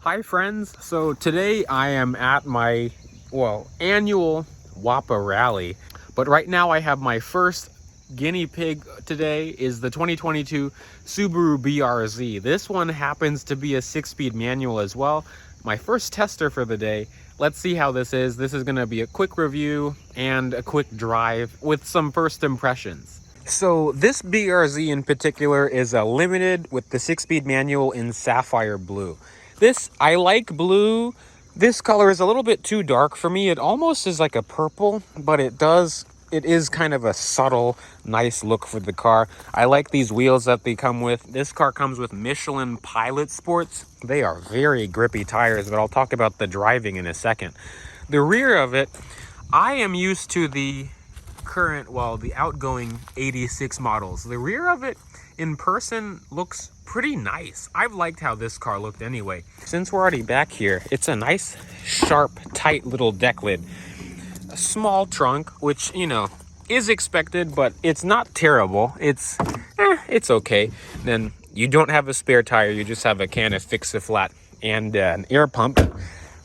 Hi friends, so today I am at my, annual WAPA rally, but right now I have my first guinea pig. Today is the 2022 Subaru BRZ. This one happens to be a 6-speed manual as well. My first tester for the day. Let's see how this is. This is going to be a quick review and a quick drive with some first impressions. So this BRZ in particular is a limited with the 6-speed manual in sapphire blue. I like blue. This color is a little bit too dark for me. It almost is like a purple, but it is kind of a subtle, nice look for the car. I like these wheels that they come with. This car comes with Michelin Pilot Sports. They are very grippy tires, but I'll talk about the driving in a second. The rear of it, I am used to the the outgoing 86 models. The rear of it in person looks pretty nice. I've liked how this car looked anyway. Since we're already back here, it's a nice, sharp, tight little deck lid. A small trunk, which, is expected, but it's not terrible. It's okay. Then you don't have a spare tire, you just have a can of Fix-A-Flat and an air pump.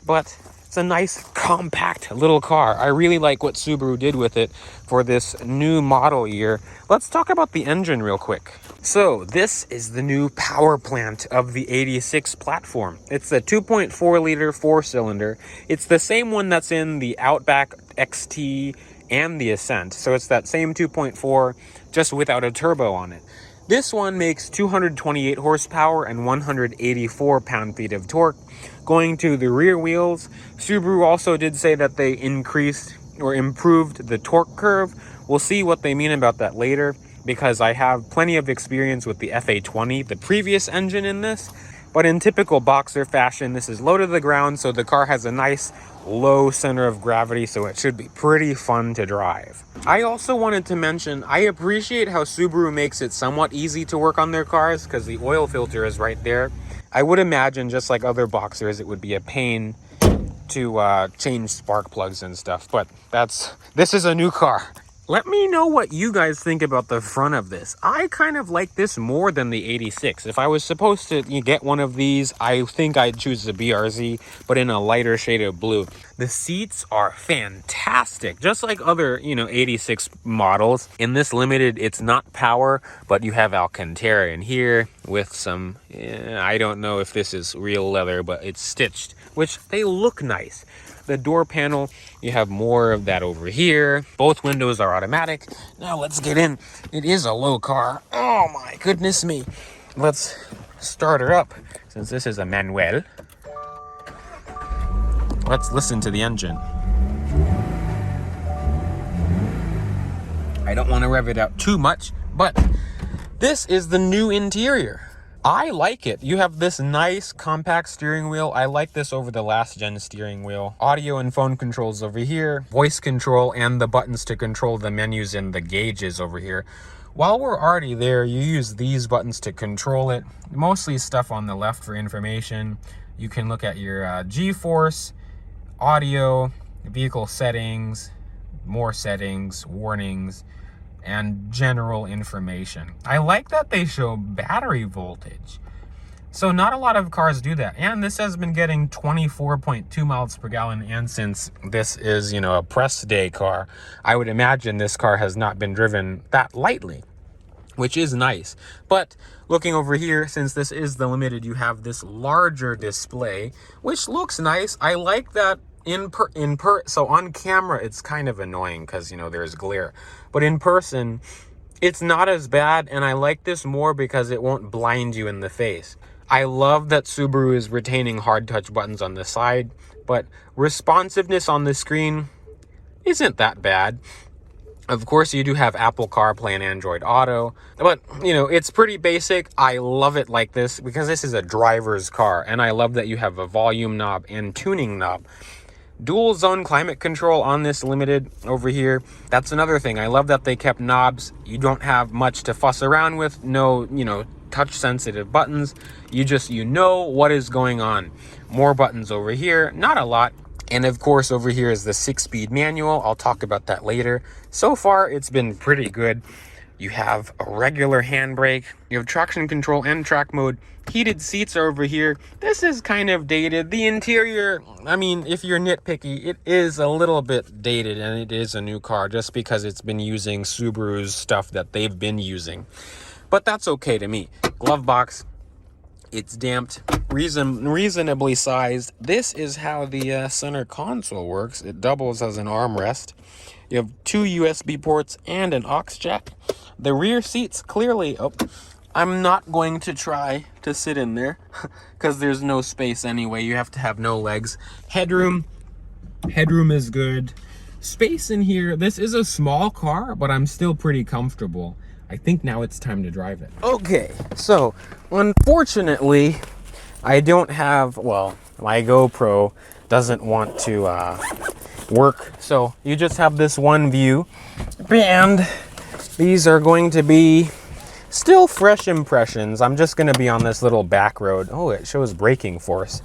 But it's a nice, compact little car. I really like what Subaru did with it for this new model year. Let's talk about the engine real quick. So this is the new power plant of the 86 platform. It's a 2.4 liter 4-cylinder. It's the same one that's in the Outback XT and the Ascent. So it's that same 2.4, just without a turbo on it. This one makes 228 horsepower and 184 pound-feet of torque. Going to the rear wheels, Subaru also did say that they increased or improved the torque curve. We'll see what they mean about that later, because I have plenty of experience with the FA20, the previous engine in this. But in typical Boxer fashion, this is low to the ground, so the car has a nice low center of gravity, so it should be pretty fun to drive. I also wanted to mention, I appreciate how Subaru makes it somewhat easy to work on their cars, because the oil filter is right there. I would imagine, just like other Boxers, it would be a pain to change spark plugs and stuff, but this is a new car. Let me know what you guys think about the front of this. I kind of like this more than the 86. If I was supposed to get one of these, I think I'd choose the BRZ, but in a lighter shade of blue. The seats are fantastic, just like other, 86 models. In this limited, it's not power, but you have Alcantara in here with some, I don't know if this is real leather, but it's stitched, which they look nice. The door panel, you have more of that over here. Both windows are automatic. Now let's get in. It is a low car. Oh my goodness me. Let's start her up, since this is a manual. Let's listen to the engine. I don't want to rev it out too much, but this is the new interior. I like it. You have this nice compact steering wheel. I like this over the last gen steering wheel. Audio and phone controls over here. Voice control and the buttons to control the menus and the gauges over here. While we're already there, you use these buttons to control it. Mostly stuff on the left for information. You can look at your G-force, audio, vehicle settings, more settings, warnings, and general information. I like that they show battery voltage. So not a lot of cars do that. And this has been getting 24.2 miles per gallon. And since this is, a press day car, I would imagine this car has not been driven that lightly, which is nice. But looking over here, since this is the limited, you have this larger display, which looks nice. I like that. So on camera, it's kind of annoying because, there's glare. But in person, it's not as bad, and I like this more because it won't blind you in the face. I love that Subaru is retaining hard touch buttons on the side, but responsiveness on the screen isn't that bad. Of course, you do have Apple CarPlay and Android Auto, but, it's pretty basic. I love it like this because this is a driver's car, and I love that you have a volume knob and tuning knob. Dual zone climate control on this limited over here. That's another thing. I love that they kept knobs. You don't have much to fuss around with. No, touch sensitive buttons. You just, what is going on. More buttons over here. Not a lot. And of course, over here is the 6-speed manual. I'll talk about that later. So far, it's been pretty good. You have a regular handbrake. You have traction control and track mode. Heated seats are over here. This is kind of dated. The interior, I mean, if you're nitpicky, it is a little bit dated, and it is a new car just because it's been using Subaru's stuff that they've been using. But that's okay to me. Glove box, it's damped, reasonably sized. This is how the center console works. It doubles as an armrest. You have 2 USB ports and an aux jack. The rear seats clearly, I'm not going to try to sit in there because there's no space anyway. You have to have no legs. Headroom is good. Space in here, this is a small car, but I'm still pretty comfortable. I think now it's time to drive it. Okay, so unfortunately, I don't have, well, my GoPro doesn't want to work. So you just have this one view, and these are going to be still fresh impressions. I'm just going to be on this little back road. Oh, it shows braking force.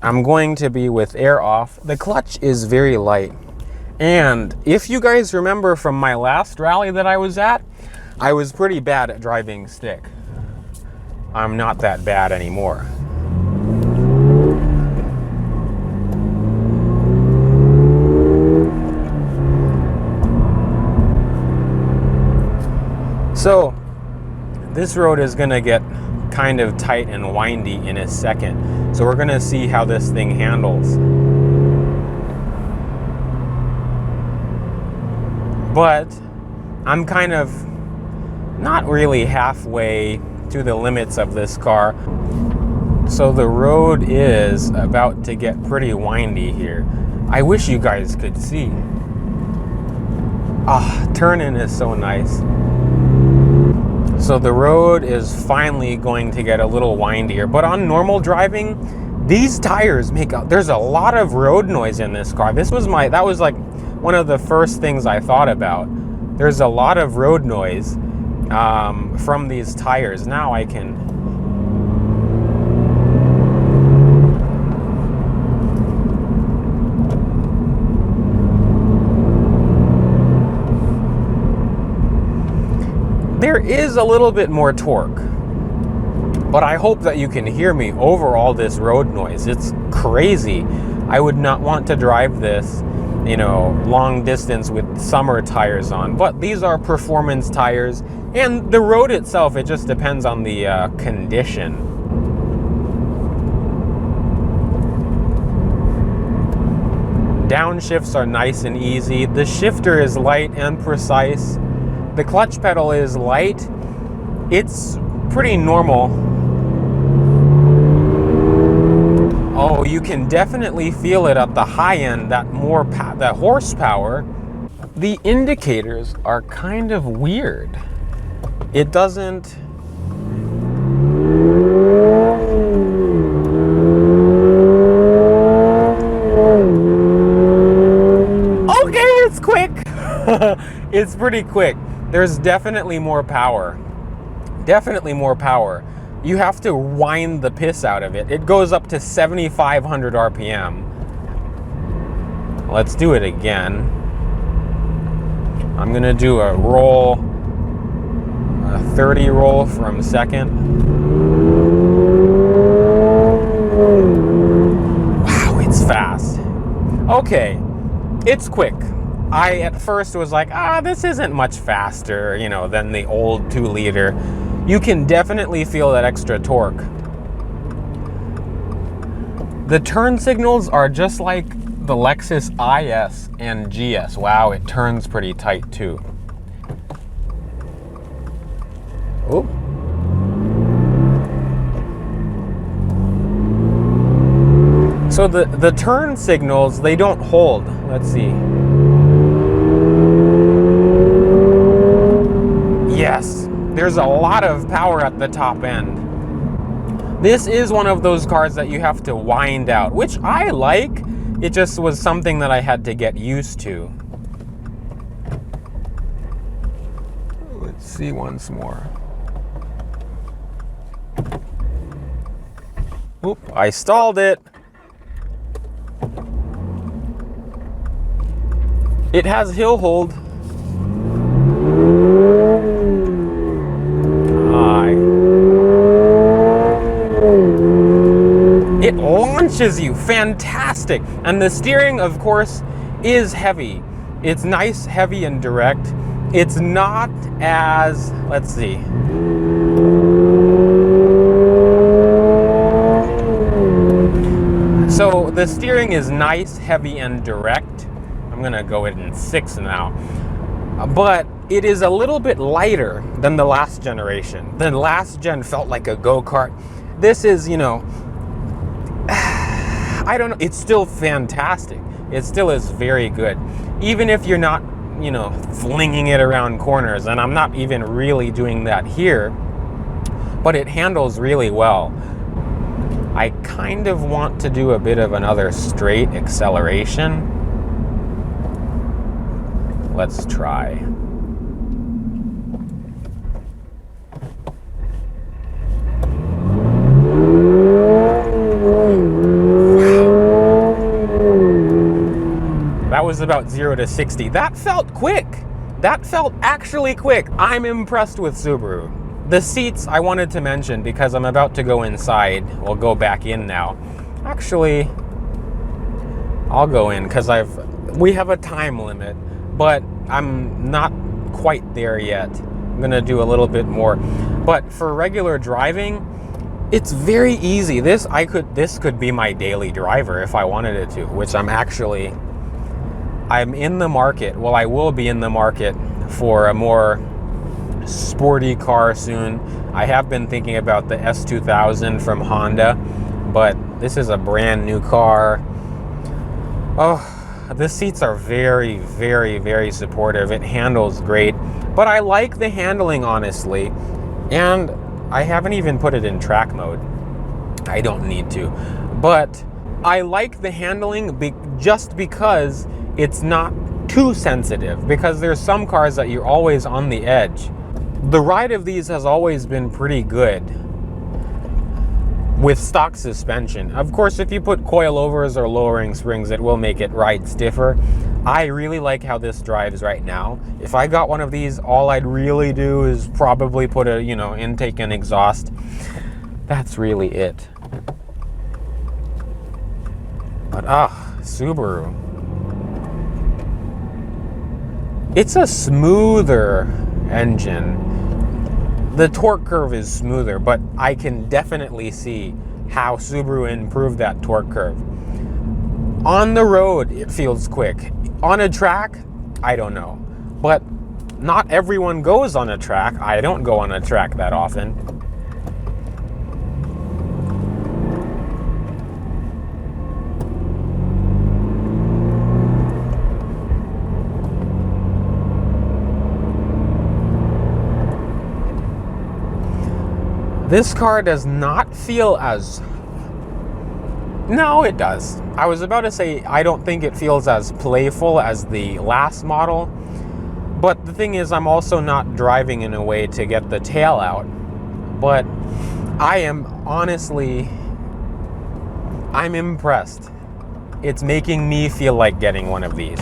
I'm going to be with air off. The clutch is very light. And if you guys remember from my last rally that I was at, I was pretty bad at driving stick. I'm not that bad anymore. So this road is gonna get kind of tight and windy in a second. So we're gonna see how this thing handles. But I'm kind of not really halfway to the limits of this car. So the road is about to get pretty windy here. I wish you guys could see. Turning is so nice. So the road is finally going to get a little windier, but on normal driving, these tires there's a lot of road noise in this car. That was like one of the first things I thought about. There's a lot of road noise from these tires. Now I can... There is a little bit more torque, but I hope that you can hear me over all this road noise. It's crazy. I would not want to drive this, you know, long distance with summer tires on, but these are performance tires, and the road itself, it just depends on the condition. Downshifts are nice and easy. The shifter is light and precise. The clutch pedal is light. It's pretty normal. Oh, you can definitely feel it at the high end, that horsepower. The indicators are kind of weird. It doesn't... Okay, it's quick. It's pretty quick. There's definitely more power. Definitely more power. You have to wind the piss out of it. It goes up to 7,500 RPM. Let's do it again. I'm gonna do a roll, a 30 roll from second. Wow, it's fast. Okay, it's quick. I at first was like, this isn't much faster, you know, than the old 2-liter. You can definitely feel that extra torque. The turn signals are just like the Lexus IS and GS. Wow, it turns pretty tight too. Oh. So the turn signals, they don't hold. Let's see. Yes, there's a lot of power at the top end. This is one of those cars that you have to wind out, which I like. It just was something that I had to get used to. Let's see once more. Oop, I stalled it. It has hill hold. It launches you, fantastic. And the steering, of course, is heavy. It's nice, heavy, and direct. It's not as, let's see. So the steering is nice, heavy, and direct. I'm gonna go in 6 now. But it is a little bit lighter than the last generation. The last gen felt like a go-kart. This is, you know, I don't know, it's still fantastic. It still is very good. Even if you're not, you know, flinging it around corners, and I'm not even really doing that here, but it handles really well. I kind of want to do a bit of another straight acceleration. Let's try. That was about 0 to 60. That felt quick. That felt actually quick. I'm impressed with Subaru. The seats I wanted to mention because I'm about to go inside. We'll go back in now. Actually, I'll go in because we have a time limit, but I'm not quite there yet. I'm gonna do a little bit more. But for regular driving, it's very easy. This could be my daily driver if I wanted it to, which I'm in the market. Well, I will be in the market for a more sporty car soon. I have been thinking about the S2000 from Honda, but this is a brand new car. Oh, the seats are very, very, very supportive. It handles great, but I like the handling, honestly. And I haven't even put it in track mode. I don't need to, but I like the handling just because it's not too sensitive, because there's some cars that you're always on the edge. The ride of these has always been pretty good with stock suspension. Of course, if you put coilovers or lowering springs, it will make it ride stiffer. I really like how this drives right now. If I got one of these, all I'd really do is probably put a, you know, intake and exhaust. That's really it. But Subaru. It's a smoother engine. The torque curve is smoother, but I can definitely see how Subaru improved that torque curve. On the road, it feels quick. On a track, I don't know. But not everyone goes on a track. I don't go on a track that often. This car does not feel as... No, it does. I was about to say I don't think it feels as playful as the last model. But the thing is, I'm also not driving in a way to get the tail out. But I am honestly... I'm impressed. It's making me feel like getting one of these.